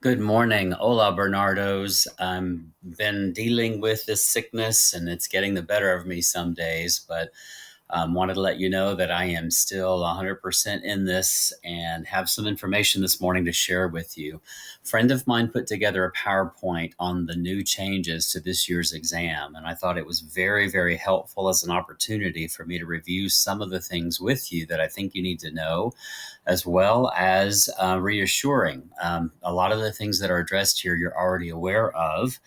Good morning. Hola, Bernardos. I've been dealing with this sickness and it's getting the better of me some days, but wanted to let you know that I am still 100% in this and have some information this morning to share with you. A friend of mine put together a PowerPoint on the new changes to this year's exam, and I thought it was very, very helpful as an opportunity for me to review some of the things with you that I think you need to know, as well as reassuring. A lot of the things that are addressed here you're already aware of,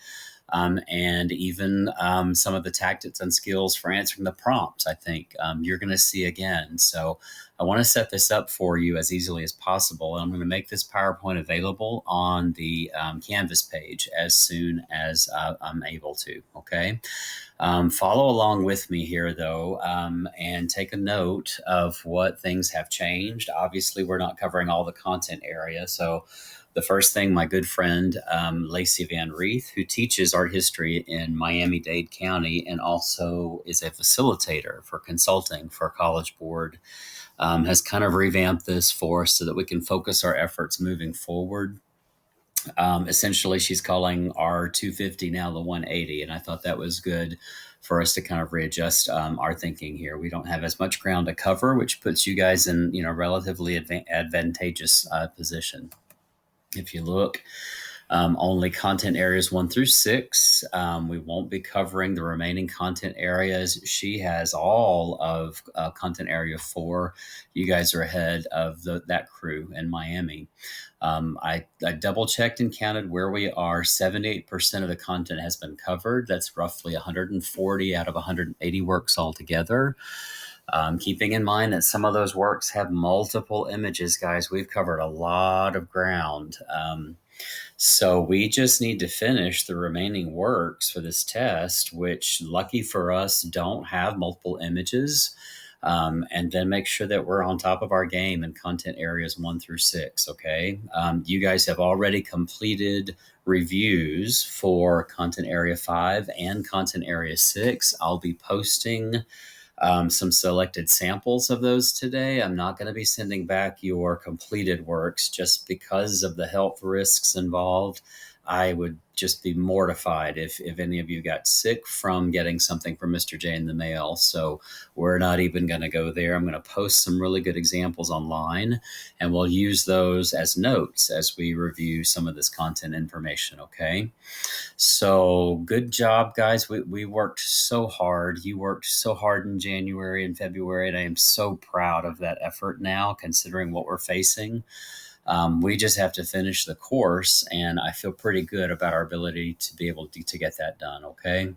and even some of the tactics and skills for answering the prompts, I think you're going to see again. So I want to set this up for you as easily as possible. And I'm going to make this PowerPoint available on the Canvas page as soon as I'm able to. Okay. Follow along with me here, though, and take a note of what things have changed. Obviously, we're not covering all the content area. So the first thing, my good friend, Lacey Van Reeth, who teaches art history in Miami-Dade County and also is a facilitator for consulting for College Board, has kind of revamped this for us so that we can focus our efforts moving forward. Essentially, she's calling our 250 now the 180, and I thought that was good for us to kind of readjust our thinking here. We don't have as much ground to cover, which puts you guys in relatively advantageous position. If you look, only content areas 1 through 6. We won't be covering the remaining content areas. She has all of content area 4. You guys are ahead of that crew in Miami. I double checked and counted where we are. 78% of the content has been covered. That's roughly 140 out of 180 works altogether. Keeping in mind that some of those works have multiple images, guys, we've covered a lot of ground. So we just need to finish the remaining works for this test, which, lucky for us, don't have multiple images. And then make sure that we're on top of our game in content areas 1 through 6. Okay. You guys have already completed reviews for content area 5 and content area 6. I'll be posting some selected samples of those today. I'm not going to be sending back your completed works just because of the health risks involved. I would just be mortified if any of you got sick from getting something from Mr. J in the mail. So we're not even going to go there. I'm going to post some really good examples online, and we'll use those as notes as we review some of this content information. Okay. So good job, guys. We worked so hard. You worked so hard in January and February, and I am so proud of that effort now, considering what we're facing. We just have to finish the course, and I feel pretty good about our ability to be able to get that done. Okay.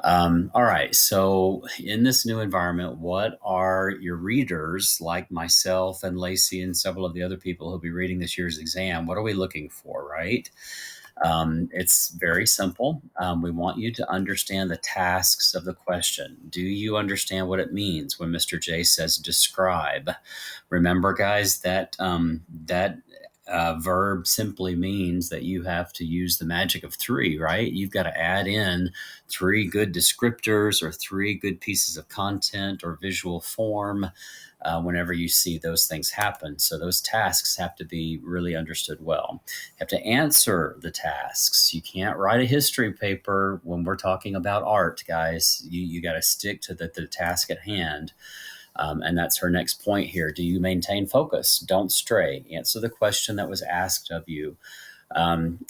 All right. So in this new environment, what are your readers, like myself and Lacey and several of the other people who'll be reading this year's exam? What are we looking for, right? It's very simple. We want you to understand the tasks of the question. Do you understand what it means when Mr. J says describe? Remember, guys, that verb simply means that you have to use the magic of 3, right? You've got to add in 3 good descriptors or 3 good pieces of content or visual form whenever you see those things happen. So those tasks have to be really understood well. You have to answer the tasks. You can't write a history paper when we're talking about art, guys. You got to stick to the task at hand. And that's her next point here. Do you maintain focus? Don't stray. Answer the question that was asked of you.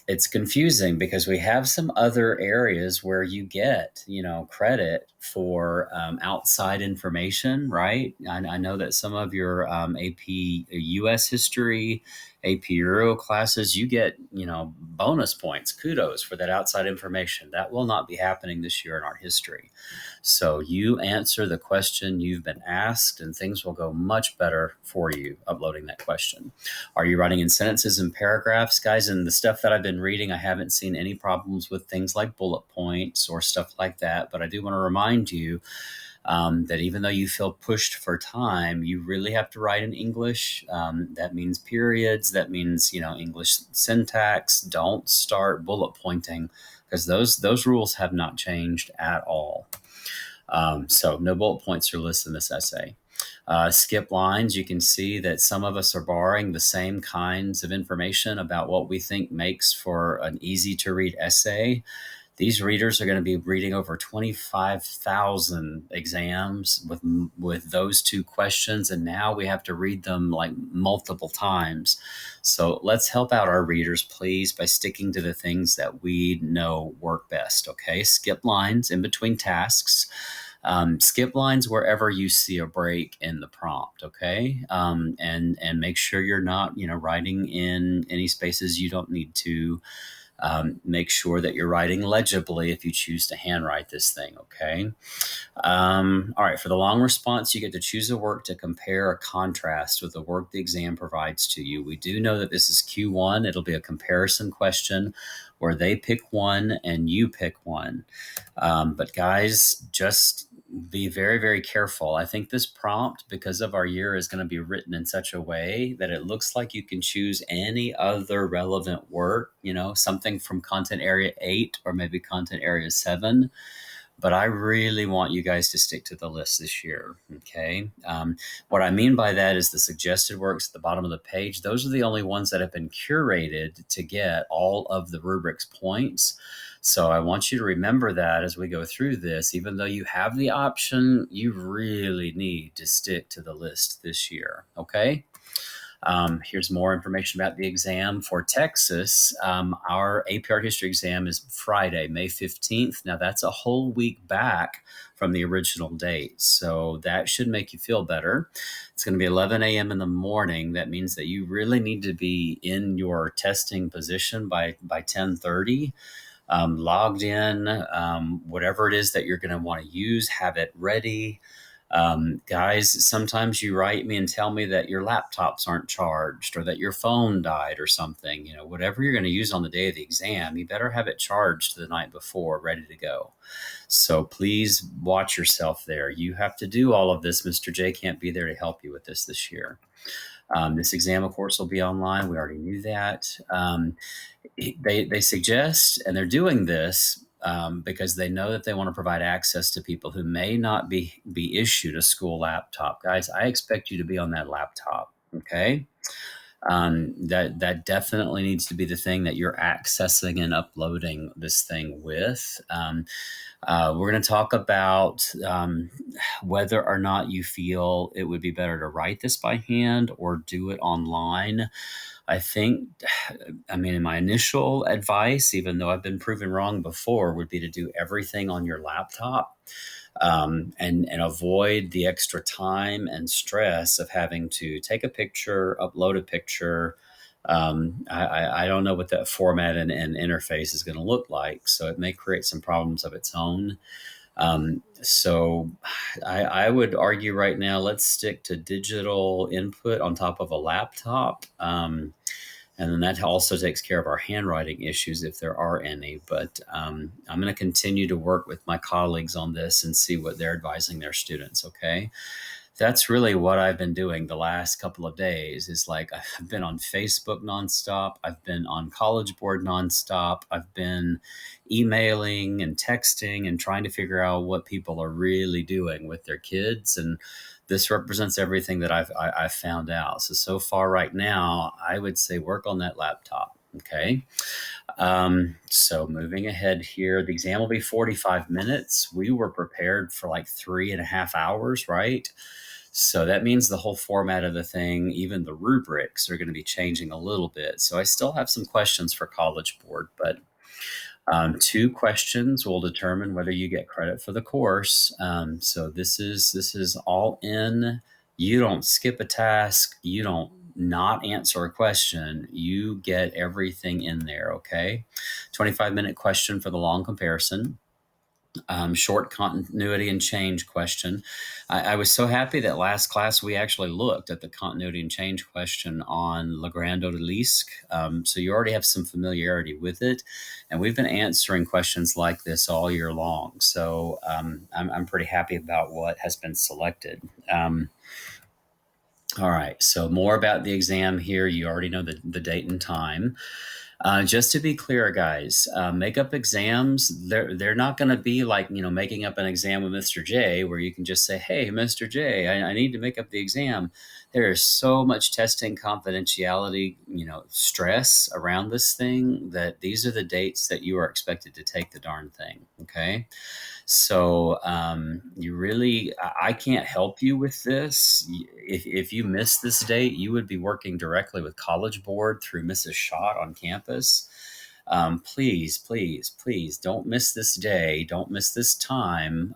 It's confusing because we have some other areas where you get, credit for outside information, right? I know that some of your AP US history, AP Euro classes, you get, bonus points, kudos for that outside information. That will not be happening this year in art history. So you answer the question you've been asked, and things will go much better for you uploading that question. Are you writing in sentences and paragraphs, guys? And the stuff that I've been reading, I haven't seen any problems with things like bullet points or stuff like that. But I do want to remind you that even though you feel pushed for time, you really have to write in English. That means periods. That means, English syntax. Don't start bullet pointing because those rules have not changed at all. So no bullet points are listed in this essay. Skip lines, you can see that some of us are borrowing the same kinds of information about what we think makes for an easy to read essay. These readers are going to be reading over 25,000 exams with those two questions, and now we have to read them like multiple times. So let's help out our readers, please, by sticking to the things that we know work best. Okay, skip lines in between tasks. Skip lines wherever you see a break in the prompt, okay? And make sure you're not, writing in any spaces you don't need to. Make sure that you're writing legibly if you choose to handwrite this thing, okay? All right, for the long response, you get to choose a work to compare or contrast with the work the exam provides to you. We do know that this is Q1. It'll be a comparison question where they pick one and you pick one. But guys, just be very, very careful. I think this prompt, because of our year, is going to be written in such a way that it looks like you can choose any other relevant work, something from content area 8 or maybe content area 7. But I really want you guys to stick to the list this year, okay? What I mean by that is the suggested works at the bottom of the page. Those are the only ones that have been curated to get all of the rubrics points. So I want you to remember that as we go through this. Even though you have the option, you really need to stick to the list this year, okay? Here's more information about the exam for Texas. Our APAH history exam is Friday, May 15th. Now that's a whole week back from the original date. So that should make you feel better. It's going to be 11 a.m. in the morning. That means that you really need to be in your testing position by 10:30. Logged in, whatever it is that you're going to want to use, have it ready. Guys, sometimes you write me and tell me that your laptops aren't charged or that your phone died or something. Whatever you're going to use on the day of the exam, you better have it charged the night before, ready to go. So please watch yourself there. You have to do all of this. Mr. J can't be there to help you with this year. This exam, of course, will be online. We already knew that. They suggest, and they're doing this because they know that they want to provide access to people who may not be issued a school laptop. Guys, I expect you to be on that laptop, okay? That definitely needs to be the thing that you're accessing and uploading this thing with. We're going to talk about whether or not you feel it would be better to write this by hand or do it online. In my initial advice, even though I've been proven wrong before, would be to do everything on your laptop. And avoid the extra time and stress of having to take a picture, upload a picture. I don't know what that format and interface is going to look like, so it may create some problems of its own. So I would argue right now, let's stick to digital input on top of a laptop. And then that also takes care of our handwriting issues if there are any. But I'm going to continue to work with my colleagues on this and see what they're advising their students, okay? That's really what I've been doing the last couple of days. Is like I've been on Facebook nonstop. I've been on College Board nonstop. I've been emailing and texting and trying to figure out what people are really doing with their kids. And this represents everything that I've found out. So far right now, I would say work on that laptop. Okay. So moving ahead here, the exam will be 45 minutes. We were prepared for like 3.5 hours, right? So that means the whole format of the thing, even the rubrics, are going to be changing a little bit. So I still have some questions for College Board, but 2 questions will determine whether you get credit for the course. So this is all in. You don't skip a task. You don't not answer a question. You get everything in there, okay? 25-minute question for the long comparison. Short continuity and change question. I was so happy that last class we actually looked at the continuity and change question on Legrand Odalisque. So you already have some familiarity with it. And we've been answering questions like this all year long. So I'm pretty happy about what has been selected. All right, so more about the exam here. You already know the date and time. Just to be clear, guys, makeup exams, they're not going to be like, making up an exam with Mr. J where you can just say, hey, Mr. J, I need to make up the exam. There is so much testing confidentiality, stress around this thing that these are the dates that you are expected to take the darn thing. Okay. So you really, I can't help you with this. If you miss this date, you would be working directly with College Board through Mrs. Schott on campus. Please, please, please don't miss this day. Don't miss this time.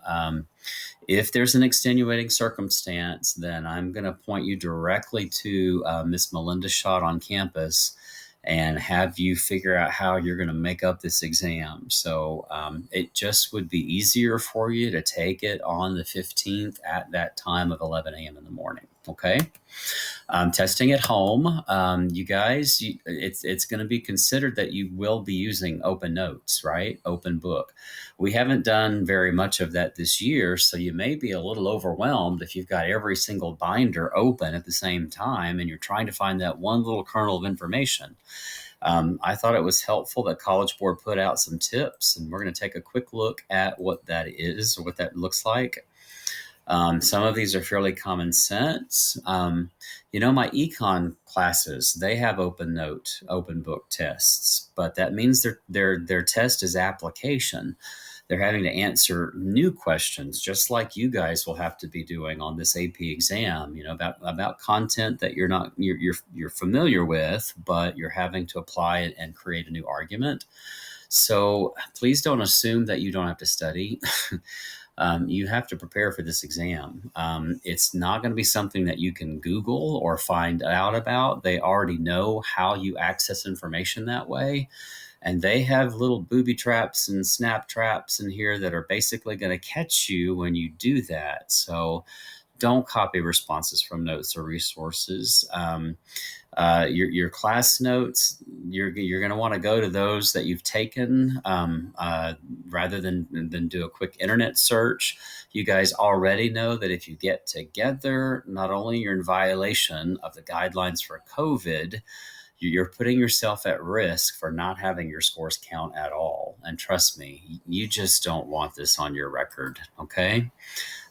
If there's an extenuating circumstance, then I'm going to point you directly to Miss Melinda Schott on campus and have you figure out how you're going to make up this exam. So it just would be easier for you to take it on the 15th at that time of 11 a.m. in the morning. Okay. Testing at home, you guys, it's going to be considered that you will be using open notes, right? Open book. We haven't done very much of that this year, so you may be a little overwhelmed if you've got every single binder open at the same time and you're trying to find that one little kernel of information. I thought it was helpful that College Board put out some tips, and we're going to take a quick look at what that is or what that looks like. Some of these are fairly common sense. My econ classes, they have open book tests, but that means their test is application. They're having to answer new questions, just like you guys will have to be doing on this AP exam. About content that you're familiar with, but you're having to apply it and create a new argument. So please don't assume that you don't have to study. You have to prepare for this exam. It's not going to be something that you can Google or find out about. They already know how you access information that way. And they have little booby traps and snap traps in here that are basically going to catch you when you do that. So don't copy responses from notes or resources. Your class notes, you're going to want to go to those that you've taken rather than do a quick internet search. You guys already know that if you get together, not only you're in violation of the guidelines for COVID, you're putting yourself at risk for not having your scores count at all. And trust me, you just don't want this on your record, okay?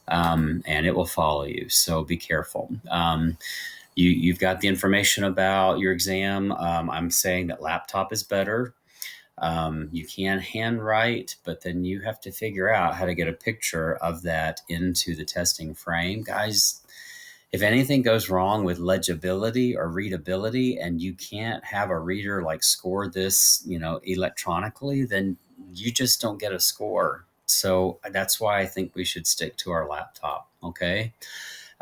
And it will follow you. So be careful. You've got the information about your exam. I'm saying that laptop is better. You can handwrite, but then you have to figure out how to get a picture of that into the testing frame. Guys, if anything goes wrong with legibility or readability and you can't have a reader score this, electronically, then you just don't get a score. So that's why I think we should stick to our laptop. Okay.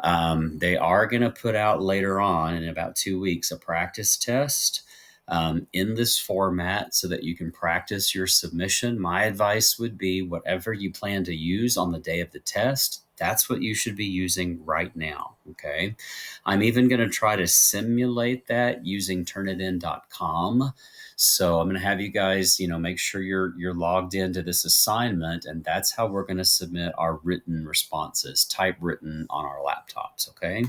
They are going to put out later on in about 2 weeks a practice test in this format so that you can practice your submission. My advice would be whatever you plan to use on the day of the test, that's what you should be using right now. Okay. I'm even going to try to simulate that using turnitin.com. So I'm going to have you guys, make sure you're logged into this assignment, and that's how we're going to submit our written responses, typewritten on our laptops. Okay.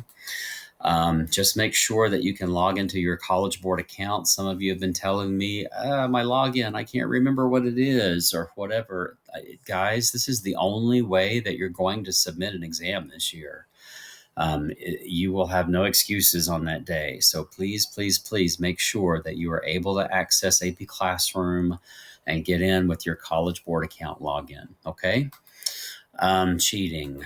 Just make sure that you can log into your College Board account. Some of you have been telling me, my login, I can't remember what it is or whatever. Guys, this is the only way that you're going to submit an exam this year. You will have no excuses on that day. So please, please, please make sure that you are able to access AP Classroom and get in with your College Board account login. Okay. Cheating.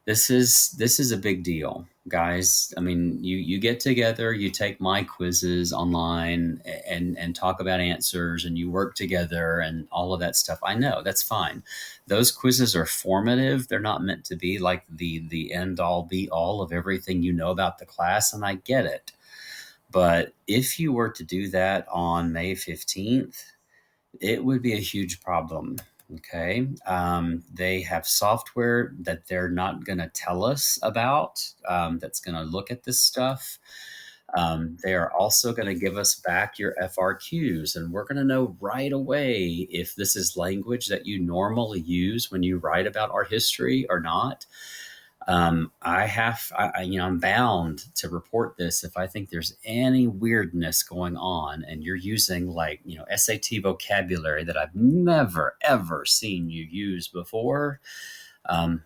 This is a big deal, guys. I mean, you get together, you take my quizzes online and talk about answers, and you work together and all of that stuff. I know that's fine. Those quizzes are formative. They're not meant to be like the end all be all of everything you know about the class, and I get it. But if you were to do that on May 15th, it would be a huge problem. Okay. They have software that they're not going to tell us about that's going to look at this stuff. They are also going to give us back your FRQs, and we're going to know right away if this is language that you normally use when you write about our history or not. I'm bound to report this if I think there's any weirdness going on and you're using like, SAT vocabulary that I've never, ever seen you use before.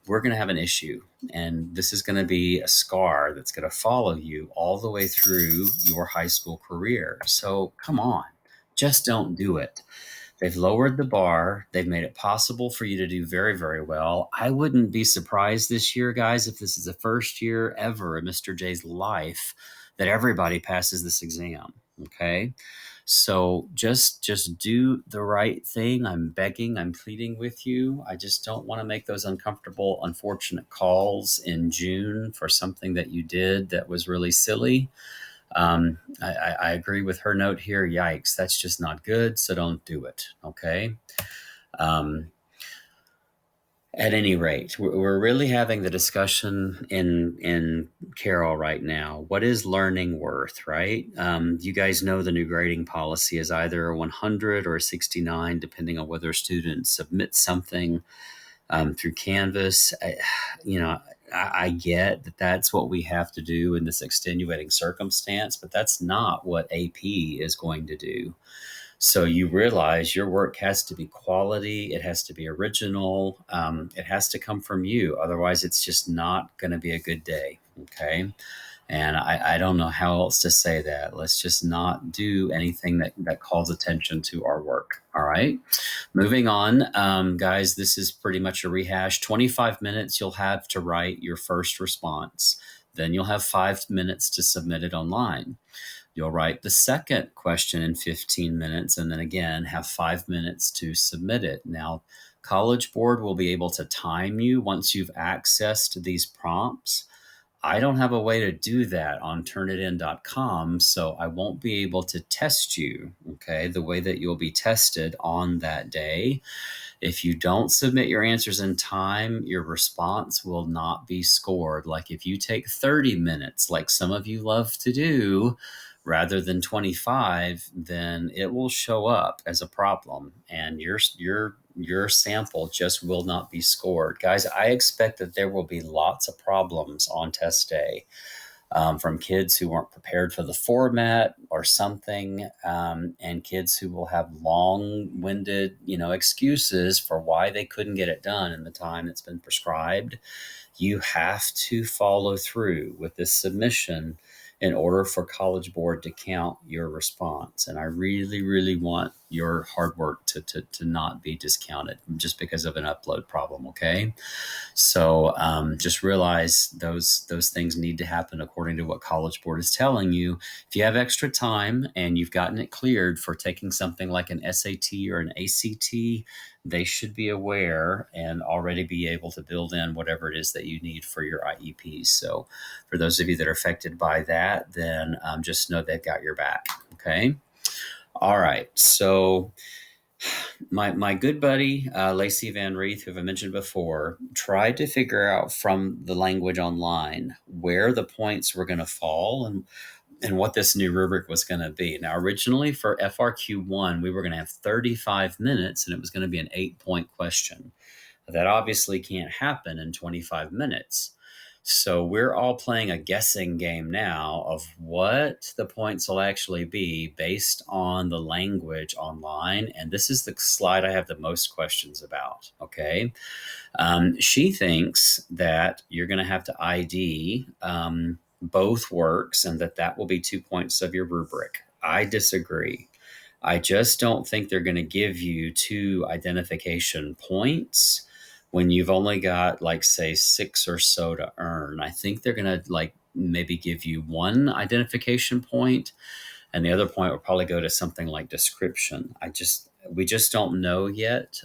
We're going to have an issue. And this is going to be a scar that's going to follow you all the way through your high school career. So come on, just don't do it. They've lowered the bar. They've made it possible for you to do very, very well. I wouldn't be surprised this year, guys, if this is the first year ever in Mr. J's life that everybody passes this exam. Okay. So just do the right thing. I'm begging, I'm pleading with you. I just don't want to make those uncomfortable, unfortunate calls in June for something that you did that was really silly. I agree with her note here. Yikes, that's just not good. So don't do it. Okay. Um, at any rate, we're really having the discussion in Carroll right now. What is learning worth, right? You guys know the new grading policy is either a 100 or a 69, depending on whether students submit something through Canvas. I get that that's what we have to do in this extenuating circumstance, but that's not what AP is going to do. So you realize your work has to be quality, it has to be original, it has to come from you. Otherwise, it's just not going to be a good day. Okay. And I don't know how else to say that. Let's just not do anything that calls attention to our work. All right. Moving on, guys, this is pretty much a rehash. 25 minutes you'll have to write your first response. Then you'll have 5 minutes to submit it online. You'll write the second question in 15 minutes and then again have 5 minutes to submit it. Now, College Board will be able to time you once you've accessed these prompts. I don't have a way to do that on turnitin.com, so I won't be able to test you, okay, the way that you'll be tested on that day. If you don't submit your answers in time, your response will not be scored. Like if you take 30 minutes, like some of you love to do, rather than 25, then it will show up as a problem and your sample just will not be scored. Guys, I expect that there will be lots of problems on test day. From kids who weren't prepared for the format or something, and kids who will have long-winded, excuses for why they couldn't get it done in the time that's been prescribed. You have to follow through with this submission in order for College Board to count your response. And I really, really want your hard work to not be discounted just because of an upload problem, okay? So just realize those things need to happen according to what College Board is telling you. If you have extra time and you've gotten it cleared for taking something like an SAT or an ACT, they should be aware and already be able to build in whatever it is that you need for your IEPs. So for those of you that are affected by that, then just know they've got your back. Okay. All right. So my good buddy, Lacey Van Reeth, who I mentioned before, tried to figure out from the language online where the points were going to fall and what this new rubric was going to be. Now, originally for FRQ1, we were going to have 35 minutes and it was going to be an 8-point question. That obviously can't happen in 25 minutes. So we're all playing a guessing game now of what the points will actually be based on the language online. And this is the slide I have the most questions about. Okay. She thinks that you're going to have to ID both works and that will be 2 points of your rubric. I disagree. I just don't think they're going to give you 2 identification points when you've only got like say 6 or so to earn. I think they're going to like maybe give you 1 identification point and the other point will probably go to something like description. We just don't know yet.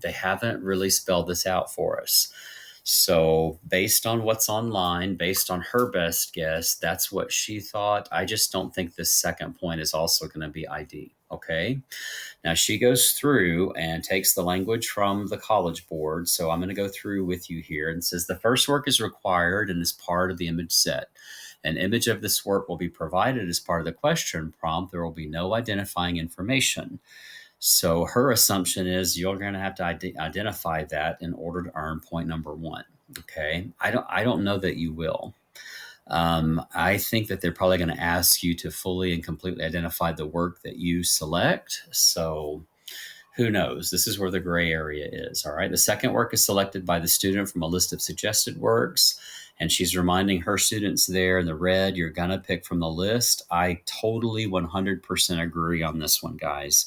They haven't really spelled this out for us. So based on what's online, based on her best guess, that's what she thought. I just don't think this second point is also going to be ID. Okay. Now she goes through and takes the language from the College Board. So I'm going to go through with you here and says the first work is required and is part of the image set. An image of this work will be provided as part of the question prompt. There will be no identifying information. So her assumption is you're going to have to identify that in order to earn point number 1. Okay. I don't know that you will. I think that they're probably going to ask you to fully and completely identify the work that you select. So who knows? This is where the gray area is. All right. The second work is selected by the student from a list of suggested works. And she's reminding her students there in the red, you're going to pick from the list. I totally 100% agree on this one, guys.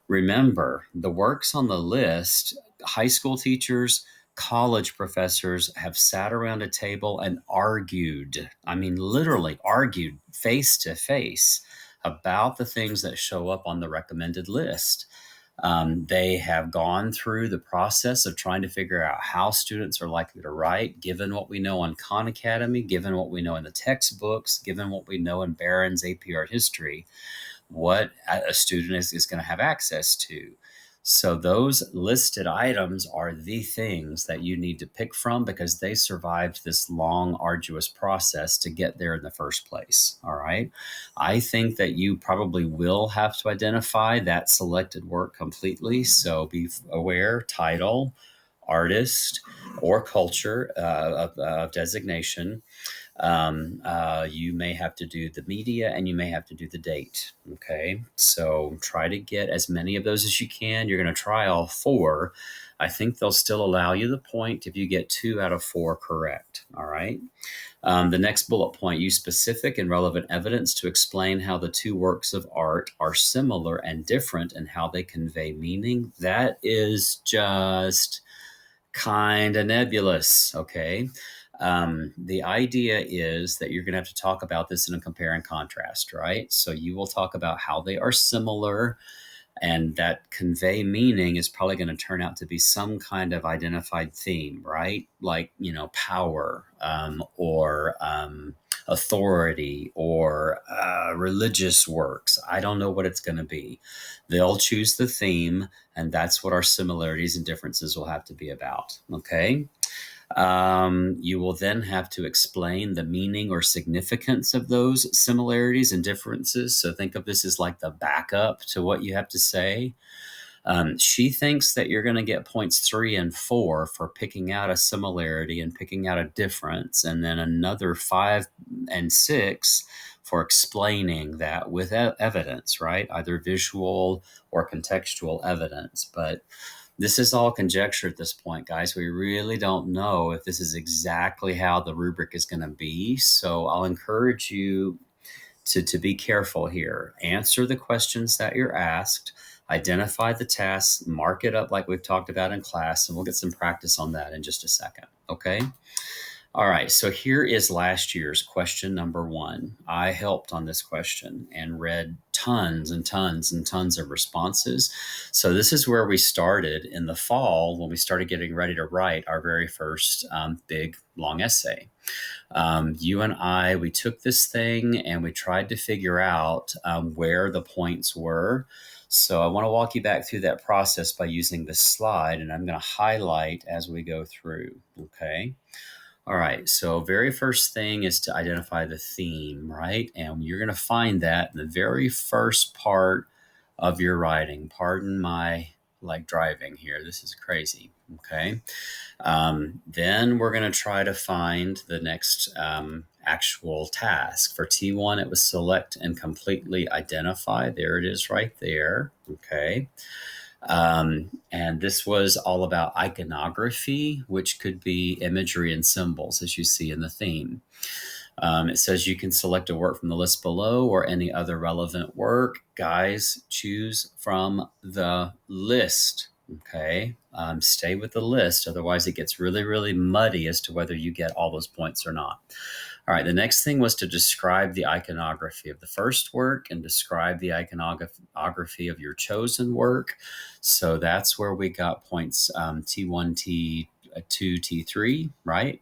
Remember, the works on the list, high school teachers, college professors have sat around a table and argued. I mean, literally argued face to face about the things that show up on the recommended list. They have gone through the process of trying to figure out how students are likely to write, given what we know on Khan Academy, given what we know in the textbooks, given what we know in Barron's AP Art History, what a student is going to have access to. So those listed items are the things that you need to pick from because they survived this long, arduous process to get there in the first place. All right. I think that you probably will have to identify that selected work completely. So be aware, title, artist, or culture of designation. You may have to do the media and you may have to do the date. Okay. So try to get as many of those as you can. You're going to try all four. I think they'll still allow you the point if you get 2 out of 4 correct. All right. The next bullet point, use specific and relevant evidence to explain how the two works of art are similar and different and how they convey meaning. That is just kind of nebulous. Okay. The idea is that you're going to have to talk about this in a compare and contrast, right? So you will talk about how they are similar, and that convey meaning is probably going to turn out to be some kind of identified theme, right? Like, power, or authority, or religious works. I don't know what it's going to be. They'll choose the theme, and that's what our similarities and differences will have to be about. Okay. You will then have to explain the meaning or significance of those similarities and differences. So think of this as like the backup to what you have to say. She thinks that you're going to get points 3 and 4 for picking out a similarity and picking out a difference, and then another 5 and 6 for explaining that with evidence, right? Either visual or contextual evidence. But this is all conjecture at this point, guys. We really don't know if this is exactly how the rubric is going to be. So I'll encourage you to be careful here. Answer the questions that you're asked, identify the tasks, mark it up like we've talked about in class, and we'll get some practice on that in just a second. Okay. All right, so here is last year's question number 1. I helped on this question and read tons and tons and tons of responses. So this is where we started in the fall when we started getting ready to write our very first big, long essay. You and I, we took this thing and we tried to figure out where the points were. So I want to walk you back through that process by using this slide, and I'm going to highlight as we go through, okay? All right, so very first thing is to identify the theme, right? And you're going to find that in the very first part of your writing. Pardon my driving here. This is crazy. Okay. Then we're going to try to find the next actual task. For T1, it was select and completely identify. There it is right there. Okay. And this was all about iconography, which could be imagery and symbols, as you see in the theme. It says you can select a work from the list below or any other relevant work. Guys, choose from the list. Okay. Stay with the list. Otherwise, it gets really, really muddy as to whether you get all those points or not. All right. The next thing was to describe the iconography of the first work and describe the iconography of your chosen work. So that's where we got points T1, T2, T3, right?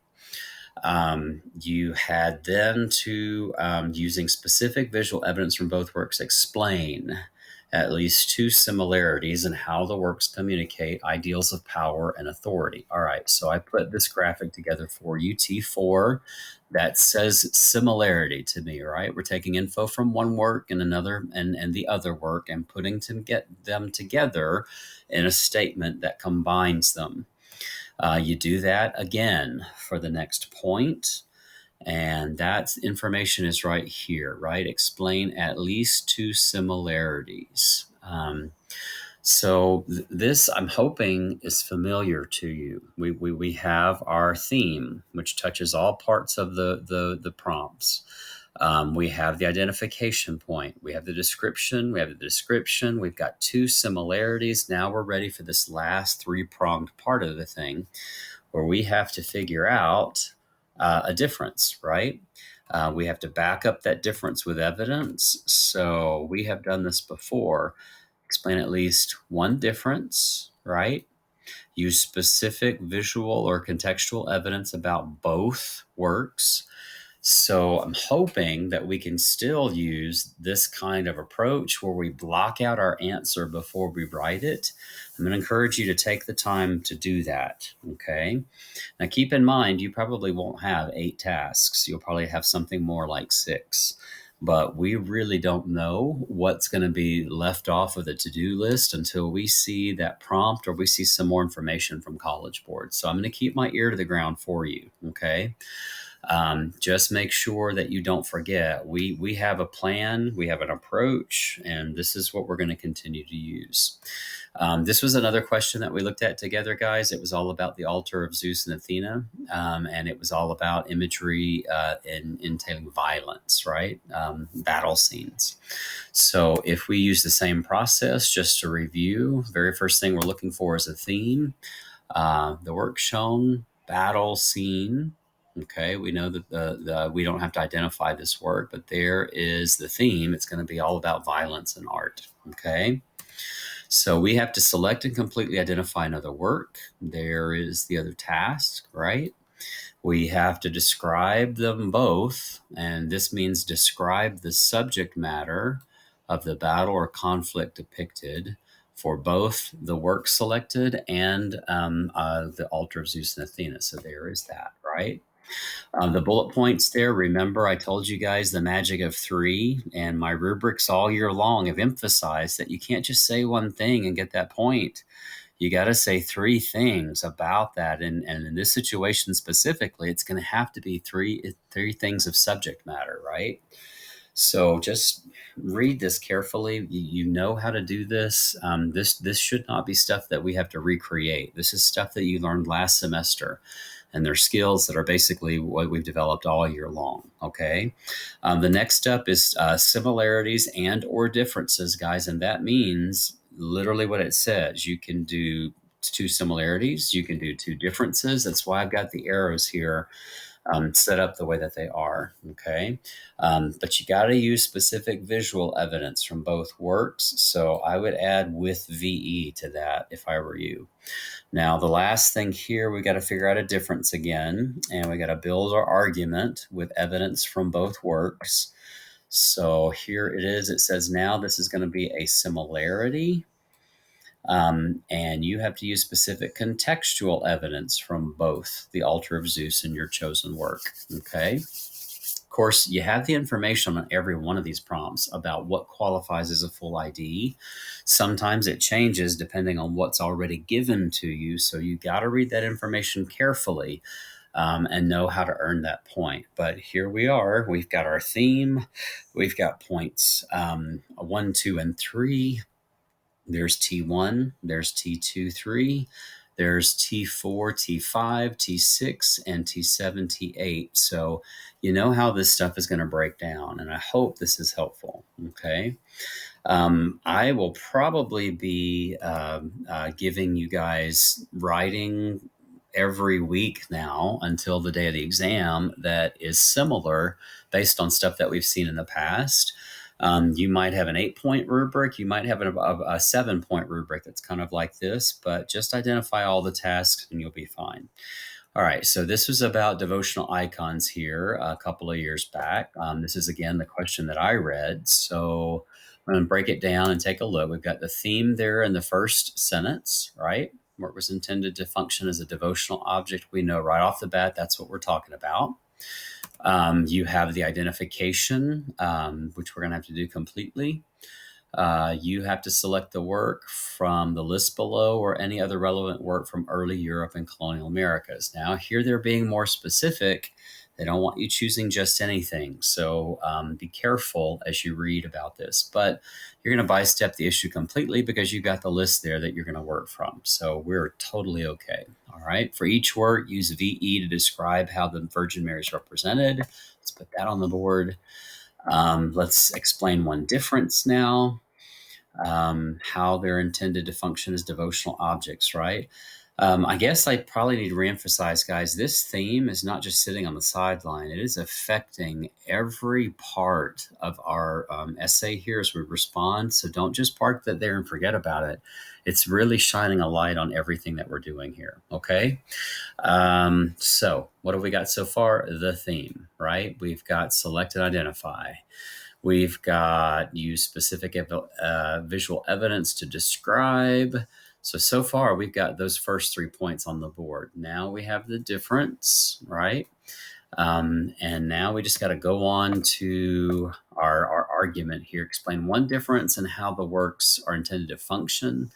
You had then to, using specific visual evidence from both works, explain at least 2 similarities and how the works communicate ideals of power and authority. All right, so I put this graphic together for you, T4, that says similarity to me, right? We're taking info from one work and another and the other work and putting to get them together in a statement that combines them. You do that again for the next point, and that information is right here, right? Explain at least two similarities. This, I'm hoping, is familiar to you. We have our theme, which touches all parts of the prompts. We have the identification point. We have the description. We have the description. We've got two similarities. Now we're ready for this last three-pronged part of the thing, where we have to figure out a difference, right? We have to back up that difference with evidence. So we have done this before. Explain at least one difference, right? Use specific visual or contextual evidence about both works. So I'm hoping that we can still use this kind of approach where we block out our answer before we write it. I'm going to encourage you to take the time to do that, okay? Now, keep in mind, you probably won't have 8 tasks. You'll probably have something more like 6. But we really don't know what's going to be left off of the to-do list until we see that prompt or we see some more information from College Board. So I'm going to keep my ear to the ground for you, okay? Just make sure that you don't forget. We have a plan, we have an approach, and this is what we're going to continue to use. This was another question that we looked at together, guys. It was all about the altar of Zeus and Athena, and it was all about imagery entailing violence, right? Battle scenes. So if we use the same process, just to review, very first thing we're looking for is a theme. The work shown, battle scene. Okay, we know that we don't have to identify this work, but there is the theme. It's going to be all about violence and art. Okay, so we have to select and completely identify another work. There is the other task, right? We have to describe them both, and this means describe the subject matter of the battle or conflict depicted for both the work selected and the altar of Zeus and Athena. So there is that, right? The bullet points there, remember I told you guys the magic of 3, and my rubrics all year long have emphasized that you can't just say one thing and get that point. You got to say 3 things about that. And in this situation specifically, it's going to have to be three things of subject matter, right? So just read this carefully. You know how to do this. This should not be stuff that we have to recreate. This is stuff that you learned last semester, and they're skills that are basically what we've developed all year long. Okay. The next step is similarities and or differences, guys, and that means literally what it says. You can do 2 similarities. You can do 2 differences. That's why I've got the arrows here set up the way that they are, okay? But you got to use specific visual evidence from both works, so I would add with VE to that if I were you. Now, the last thing here, we got to figure out a difference again, and we got to build our argument with evidence from both works. So here it is. It says now this is going to be a similarity. And you have to use specific contextual evidence from both the altar of Zeus and your chosen work. Okay. Of course, you have the information on every one of these prompts about what qualifies as a full ID. Sometimes it changes depending on what's already given to you. So you got to read that information carefully and know how to earn that point. But here we are. We've got our theme. We've got points 1, 2, and 3. There's T1, there's T2, 3, there's T4, T5, T6, and T7, T8. So you know how this stuff is going to break down, and I hope this is helpful, okay? I will probably be giving you guys writing every week now until the day of the exam that is similar based on stuff that we've seen in the past. You might have an 8-point rubric. You might have a 7-point rubric that's kind of like this, but just identify all the tasks and you'll be fine. All right, so this was about devotional icons here a couple of years back. This is, again, the question that I read. So I'm going to break it down and take a look. We've got the theme there in the first sentence, right? Where it was intended to function as a devotional object. We know right off the bat that's what we're talking about. You have the identification, which we're going to have to do completely. You have to select the work from the list below or any other relevant work from early Europe and colonial Americas. Now, here they're being more specific. They don't want you choosing just anything. So be careful as you read about this. But you're going to bystep the issue completely because you got the list there that you're going to work from. So we're totally okay. All right. For each work, use VE to describe how the Virgin Mary is represented. Let's put that on the board. Let's explain one difference now. How they're intended to function as devotional objects, right? I guess I probably need to reemphasize, guys, this theme is not just sitting on the sideline. It is affecting every part of our essay here as we respond. So don't just park that there and forget about it. It's really shining a light on everything that we're doing here, okay? So what have we got so far? The theme, right? We've got select and identify. We've got use specific visual evidence to describe. So far, we've got those first 3 points on the board. Now we have the difference, right? And now we just got to go on to our argument here. Explain one difference and how the works are intended to function.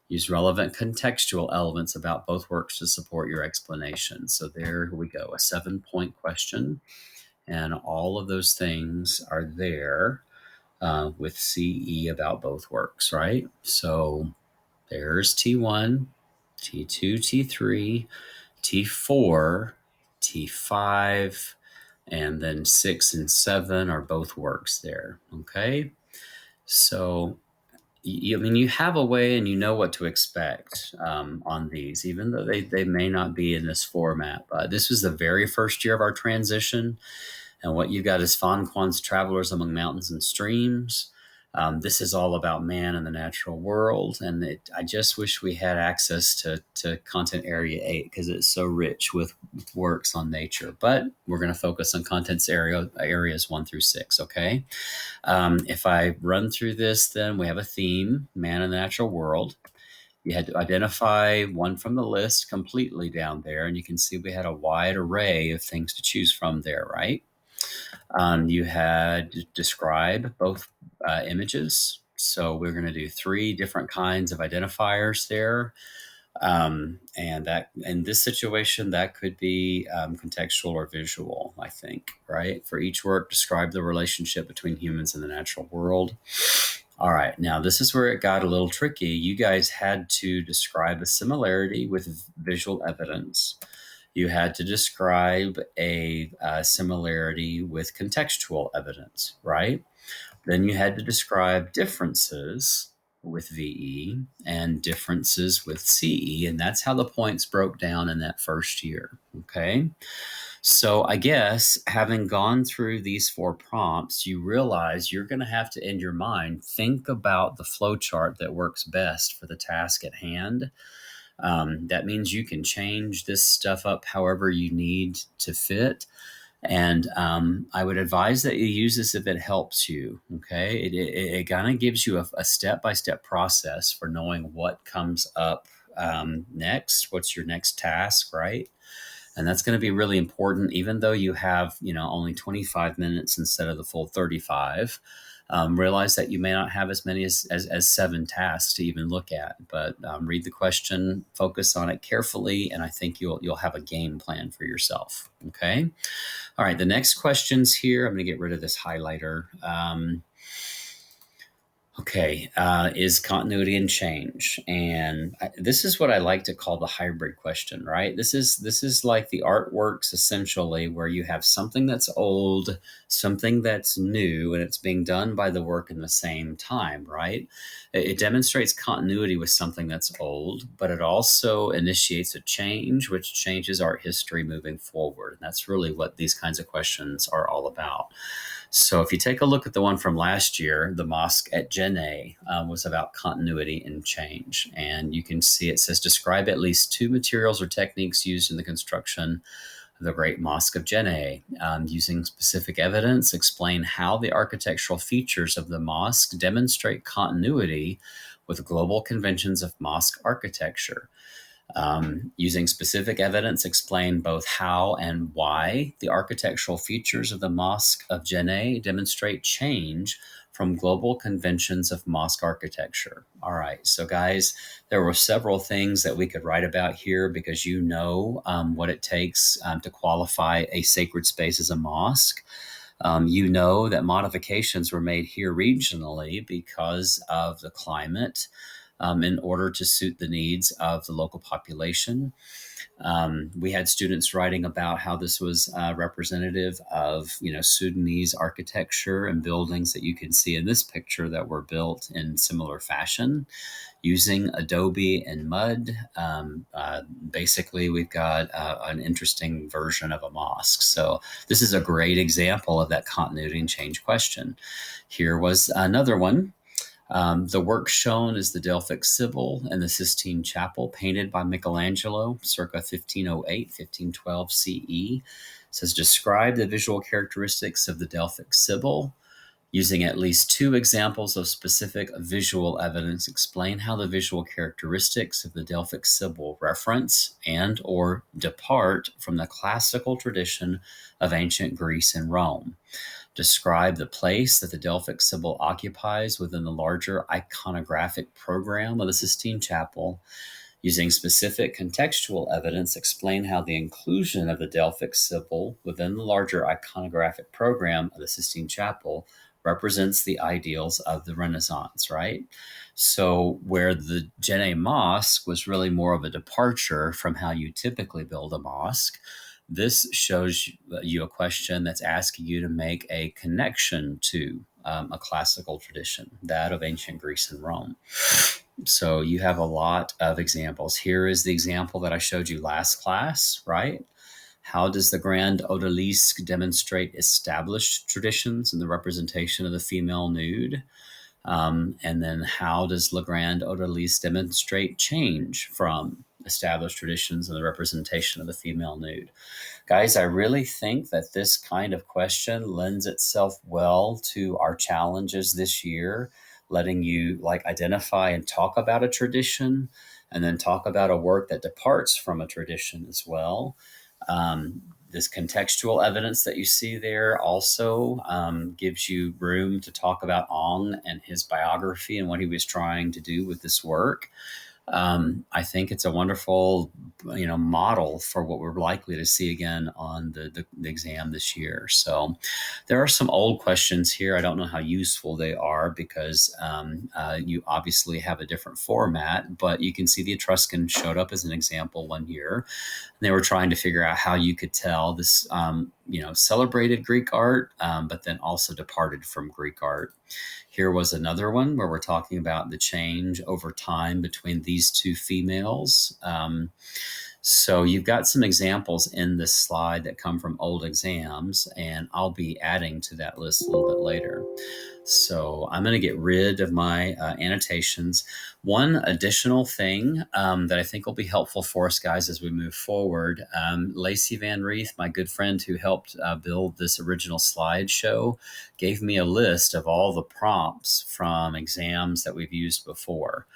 Use relevant contextual elements about both works to support your explanation. So there we go, a 7-point question. And all of those things are there with CE about both works, right? So there's T1, T2, T3, T4, T5, and then 6 and 7 are both works there, okay? So I mean, you have a way and you know what to expect on these, even though they may not be in this format. But this was the very first year of our transition. And what you've got is Fan Quan's Travelers Among Mountains and Streams. This is all about man and the natural world. And I just wish we had access to Content Area 8 because it's so rich with works on nature. But we're going to focus on contents areas 1 through 6, okay? If I run through this, then we have a theme, man and the natural world. You had to identify one from the list completely down there. And you can see we had a wide array of things to choose from there, right? You had to describe both images. So we're going to do 3 different kinds of identifiers there. And that in this situation, that could be contextual or visual, I think, right? For each work, describe the relationship between humans and the natural world. All right, now this is where it got a little tricky. You guys had to describe a similarity with visual evidence. You had to describe a similarity with contextual evidence, right? Then you had to describe differences with VE and differences with CE, and that's how the points broke down in that first year, okay? So I guess having gone through these 4 prompts, you realize you're going to have to, in your mind, think about the flow chart that works best for the task at hand. That means you can change this stuff up however you need to fit. And I would advise that you use this if it helps you, okay? It kind of gives you a step-by-step process for knowing what comes up next, what's your next task, right? And that's going to be really important, even though you have, only 25 minutes instead of the full 35. Realize that you may not have as many as 7 tasks to even look at, but read the question, focus on it carefully, and I think you'll have a game plan for yourself. Okay. All right. The next questions here, I'm going to get rid of this highlighter. Is continuity and change, and this is what I like to call the hybrid question, right? This is like the artworks essentially, where you have something that's old, something that's new, and it's being done by the work in the same time, right? It demonstrates continuity with something that's old, but it also initiates a change, which changes art history moving forward. And that's really what these kinds of questions are all about. So if you take a look at the one from last year, the mosque at Janneh was about continuity and change. And you can see it says, describe at least 2 materials or techniques used in the construction of the Great Mosque of Janneh. Using specific evidence, explain how the architectural features of the mosque demonstrate continuity with global conventions of mosque architecture. Using specific evidence, explain both how and why the architectural features of the Mosque of Janneh demonstrate change from global conventions of mosque architecture. All right, so guys, there were several things that we could write about here because you know what it takes to qualify a sacred space as a mosque. You know that modifications were made here regionally because of the climate in order to suit the needs of the local population. We had students writing about how this was representative of, Sudanese architecture and buildings that you can see in this picture that were built in similar fashion using adobe and mud. Basically, we've got an interesting version of a mosque. So this is a great example of that continuity and change question. Here was another one. The work shown is the Delphic Sibyl and the Sistine Chapel, painted by Michelangelo circa 1508, 1512 CE. It says, describe the visual characteristics of the Delphic Sibyl. Using at least two examples of specific visual evidence, explain how the visual characteristics of the Delphic Sibyl reference and or depart from the classical tradition of ancient Greece and Rome. Describe the place that the Delphic Sibyl occupies within the larger iconographic program of the Sistine Chapel. Using specific contextual evidence, explain how the inclusion of the Delphic Sibyl within the larger iconographic program of the Sistine Chapel represents the ideals of the Renaissance, right? So where the Djenné Mosque was really more of a departure from how you typically build a mosque, this shows you a question that's asking you to make a connection to a classical tradition, that of ancient Greece and Rome. So you have a lot of examples. Here is the example that I showed you last class, right? How does the Grand Odalisque demonstrate established traditions in the representation of the female nude? And then how does Le Grand Odalisque demonstrate change from established traditions in the representation of the female nude? Guys, I really think that this kind of question lends itself well to our challenges this year, letting you identify and talk about a tradition and then talk about a work that departs from a tradition as well. This contextual evidence that you see there also gives you room to talk about Ong and his biography and what he was trying to do with this work. I think it's a wonderful, model for what we're likely to see again on the exam this year. So there are some old questions here. I don't know how useful they are because you obviously have a different format, but you can see the Etruscan showed up as an example one year. And they were trying to figure out how you could tell this, celebrated Greek art, but then also departed from Greek art. Here was another one where we're talking about the change over time between these two females. So you've got some examples in this slide that come from old exams, and I'll be adding to that list a little bit later. So I'm going to get rid of my annotations. One additional thing that I think will be helpful for us, guys, as we move forward, Lacey Van Reeth, my good friend who helped build this original slideshow, gave me a list of all the prompts from exams that we've used before.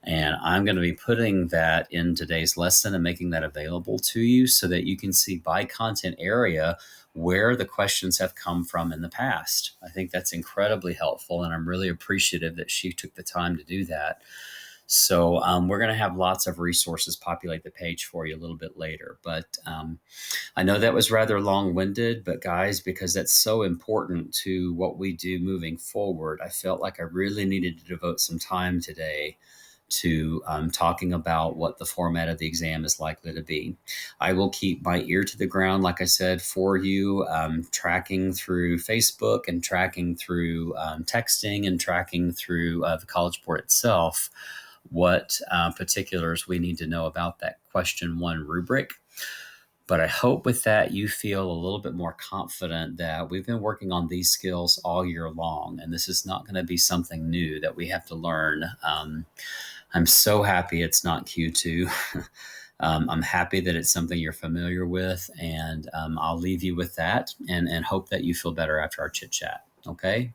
And I'm going to be putting that in today's lesson and making that available to you so that you can see by content area where the questions have come from in the past. I think that's incredibly helpful, and I'm really appreciative that she took the time to do that. So we're going to have lots of resources populate the page for you a little bit later. But I know that was rather long-winded, but guys, because that's so important to what we do moving forward, I felt like I really needed to devote some time today to talking about what the format of the exam is likely to be. I will keep my ear to the ground, like I said, for you, tracking through Facebook and tracking through texting and tracking through the College Board itself what particulars we need to know about that question one rubric. But I hope with that you feel a little bit more confident that we've been working on these skills all year long, and this is not going to be something new that we have to learn. I'm so happy it's not Q2. I'm happy that it's something you're familiar with, and I'll leave you with that and hope that you feel better after our chit chat. Okay.